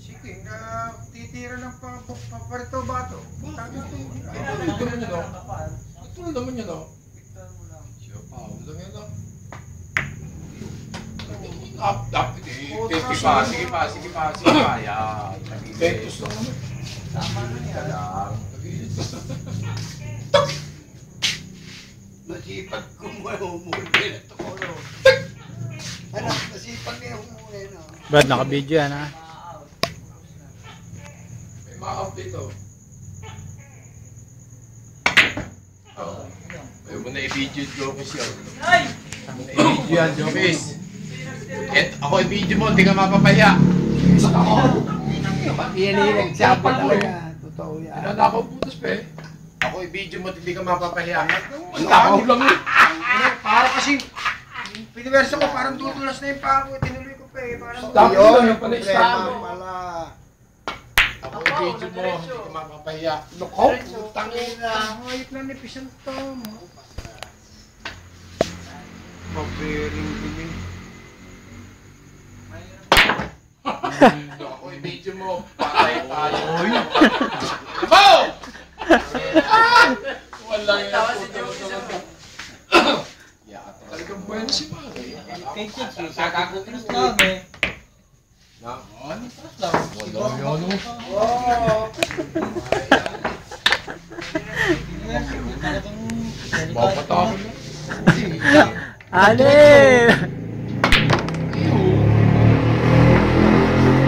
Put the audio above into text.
Sige, titira ng paparito bato. Ito naman yun daw. Ito naman yun daw. Siya pa, lang yan daw. Sige pa. Yan. Ventus lang naman. Tama na yan. Nasipag ko mo humuli na ito ko. Anak, nasipag niya humuli na. Brad, naka-video yan ha. May ma-update to. May mo na i-video yung Jokis yun. I-video yan, Jokis. Ako i-video mo, hindi ka mapapahiya. Yan yung nagsabi talaga. Totoo yan. Ano na ako putos pa eh. Ako i-video mo, hindi ka mapapahiya. Ang takaw lang eh. Para kasi, piniwersa ko parang dudulas na yung paa ko. Tinuloy ko pa eh. Parang Dami Yun, lang yung yung pala problema istamo. pala. Ako i-video mo, hindi ka mapapahiya. Loko, tangin na. Hayop na nipisan to. Mabering din eh. Ako i-video mo, patay tayo. Wow! Wala yan. Talagang buwan si Mari. Kakakutros lang eh. Naman? Wala yan. Talagang... Mapatawag na. Alim!